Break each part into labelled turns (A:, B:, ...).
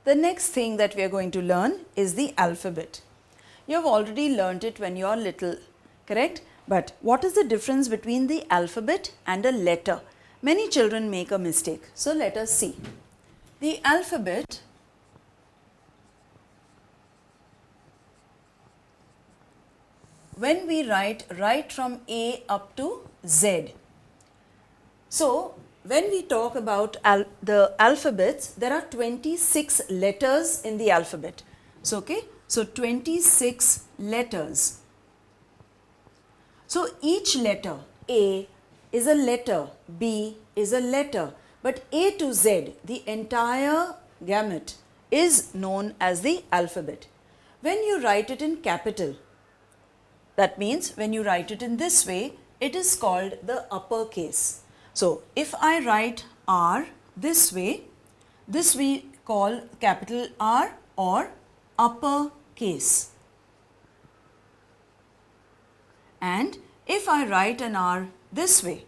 A: The next thing that we are going to learn is the alphabet. You have already learnt it when you are little, correct? But what is the difference between the alphabet and a letter? Many children make a mistake. So let us see. The alphabet when we write right from A up to Z. So when we talk about the alphabets, there are 26 letters in the alphabet. So, okay, so 26 letters. So each letter, A is a letter, B is a letter, but A to Z, the entire gamut is known as the alphabet. When you write it in capital, that means when you write it in this way, it is called the uppercase. So if I write R this way, this we call capital R or uppercase. And if I write an R this way,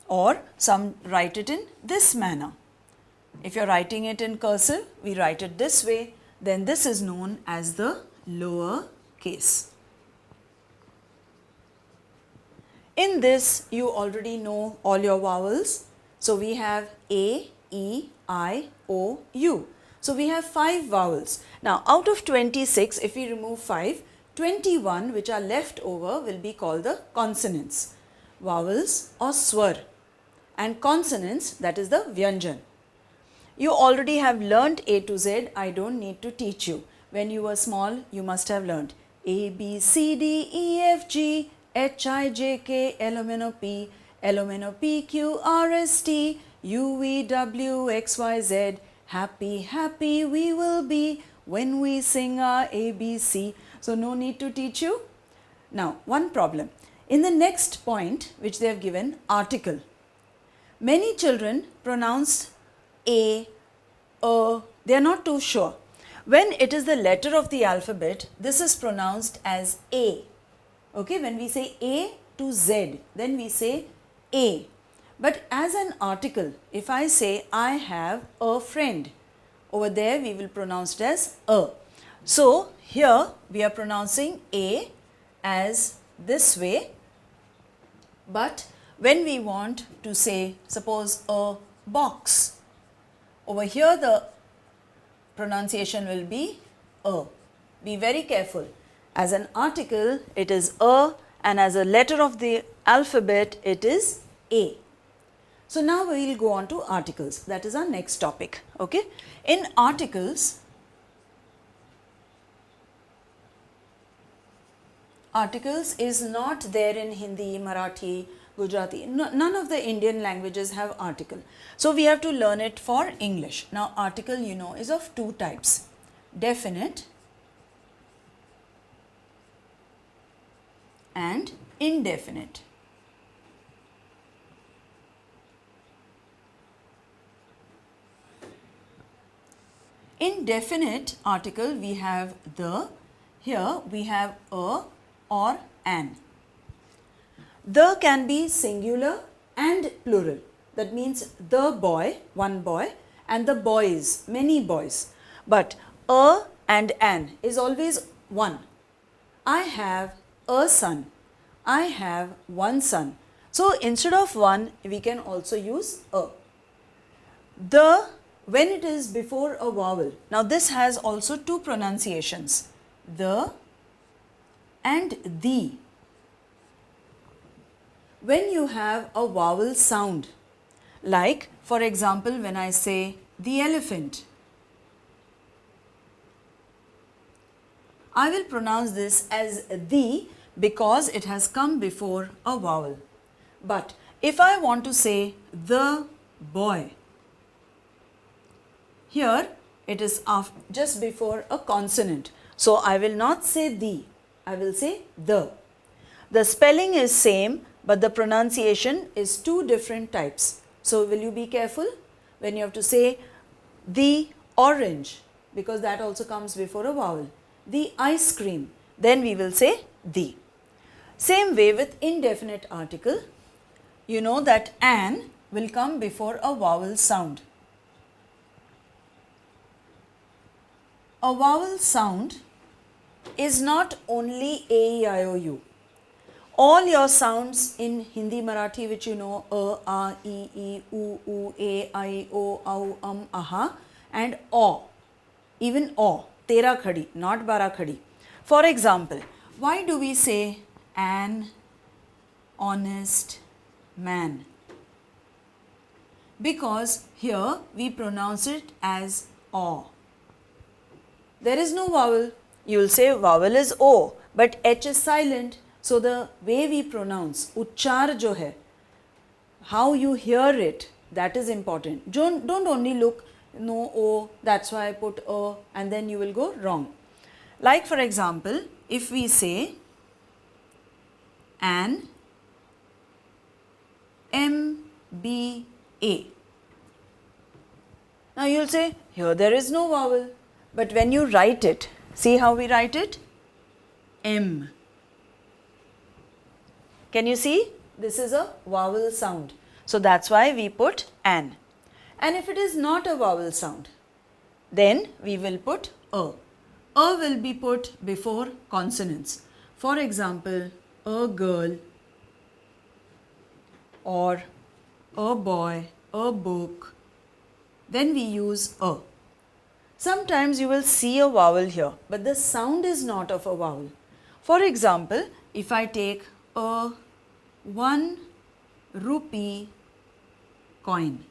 A: or some write it in this manner. If you are writing it in cursive, we write it this way, then this is known as the lower case. In this, you already know all your vowels. So we have A, E, I, O, U. So we have 5 vowels. Now out of 26, if we remove 5, 21 which are left over will be called the consonants. Vowels or swar, and consonants, that is the vyanjan. You already have learnt A to Z, I don't need to teach you. When you were small, you must have learnt A, B, C, D, E, F, G, H, I, J, K, L, M, N, O, P, L, M, N, O, P, Q, R, S, T, U, V, W, X, Y, Z. Happy, happy we will be when we sing our A, B, C. So no need to teach you. Now, one problem. In the next point, which they have given, article. Many children pronounce A, they are not too sure. When it is the letter of the alphabet, this is pronounced as A. Okay, when we say A to Z, then we say A. But as an article, if I say I have a friend, over there we will pronounce it as A. So here we are pronouncing A as this way, but when we want to say, suppose a box, over here the pronunciation will be A. Be very careful. As an article, it is A, and as a letter of the alphabet, it is A. So now we will go on to articles. That is our next topic. Okay. In articles is not there in Hindi, Marathi, Gujarati. None of the Indian languages have article. So we have to learn it for English. Now article, you know, is of 2 types. Definite and indefinite. In definite article, we have the, here we have a or an. The can be singular and plural. That means the boy, one boy, and the boys, many boys. But a and an is always one. I have a son. I have one son. So instead of one, we can also use a. The, when it is before a vowel, now this has also 2 pronunciations, the and the. When you have a vowel sound, like for example when I say the elephant, I will pronounce this as the because it has come before a vowel. But if I want to say the boy, here it is just before a consonant. So I will not say the, I will say the. The spelling is same, but the pronunciation is 2 different types. So will you be careful when you have to say the orange, because that also comes before a vowel. The ice cream, then we will say the. Same way with indefinite article, you know that an will come before a vowel sound. a vowel sound is not only A, E, I, O, U. All your sounds in Hindi, Marathi, which you know, A, E, U, A, I, O, Au, Aha, and O, even O, Tera Khadi, not Bara Khadi. For example, why do we say an honest man? Because here we pronounce it as O. There is no vowel. You will say vowel is O, but H is silent. So the way we pronounce, uchchar jo hai, how you hear it, that is important. Don't only look, no O, that's why I put O, and then you will go wrong. Like for example, if we say an MBA. Now you will say, here there is no vowel, but when you write it, see how we write it? M. Can you see? This is a vowel sound. So that's why we put an. And if it is not a vowel sound, then we will put a. A will be put before consonants. For example, a girl, or a boy, a book. Then we use a. Sometimes you will see a vowel here, but the sound is not of a vowel. For example, if I take a 1 rupee coin.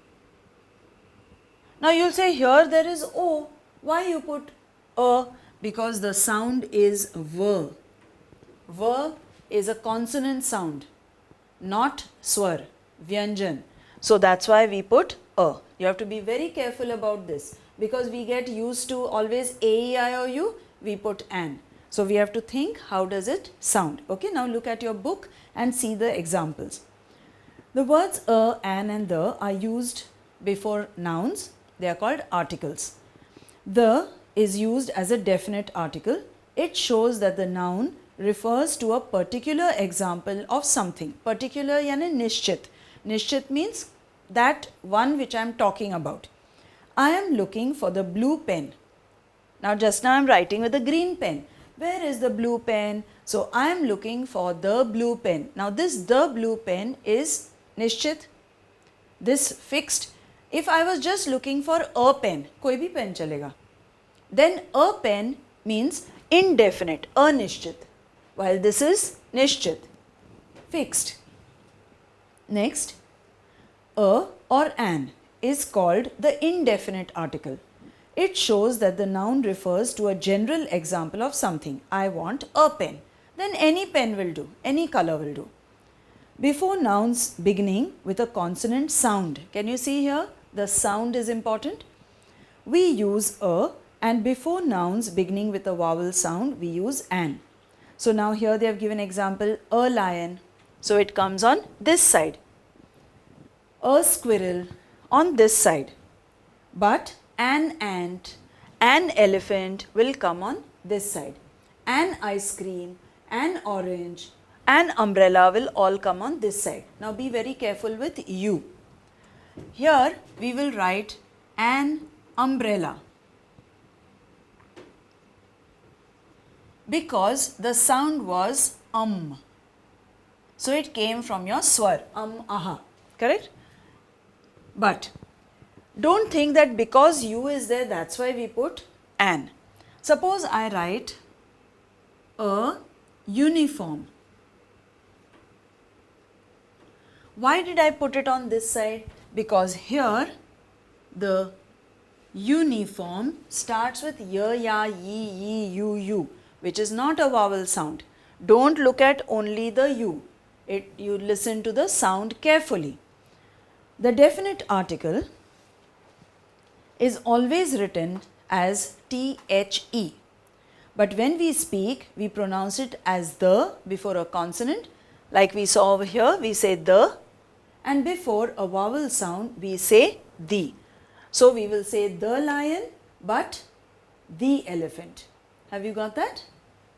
A: Now you'll say here there is O. Why you put A? Because the sound is V. V is a consonant sound, not swar, vyanjan. So that's why we put A. You have to be very careful about this because we get used to always A, E, I, O, U, we put an. So we have to think how does it sound. Okay, now look at your book and see the examples. The words a, an and the are used before nouns. They are called articles. The is used as a definite article. It shows that the noun refers to a particular example of something. Particular yani nishchit. Nishchit means that one which I am talking about. I am looking for the blue pen. Now just now I am writing with a green pen. Where is the blue pen? So I am looking for the blue pen. Now this the blue pen is nishchit, this fixed. If I was just looking for a pen, koi bhi pen chalega. Then a pen means indefinite, anishchit, while this is nishchit, fixed. Next, a or an is called the indefinite article. It shows that the noun refers to a general example of something. I want a pen. Then any pen will do, any color will do. Before nouns beginning with a consonant sound, can you see here? The sound is important. We use a, and before nouns beginning with a vowel sound, we use an. So now here they have given example, a lion. So it comes on this side. A squirrel on this side. But an ant, an elephant will come on this side. An ice cream, an orange, an umbrella will all come on this side. Now be very careful with U. Here we will write an umbrella because the sound was So it came from your swar, aha, correct? But don't think that because U is there, that's why we put an. Suppose I write a uniform. Why did I put it on this side? Because here the uniform starts with y, ya, yi, you, u, which is not a vowel sound. Don't look at only the u. You listen to the sound carefully. The definite article is always written as the. But when we speak, we pronounce it as the before a consonant. Like we saw over here, we say the, and before a vowel sound, we say the. So we will say the lion, but the elephant. Have you got that?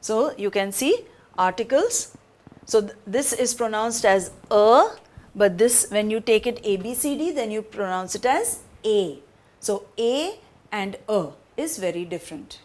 A: So you can see articles. So this is pronounced as a, but this, when you take it A, B, C, D, then you pronounce it as a. So a and a is very different.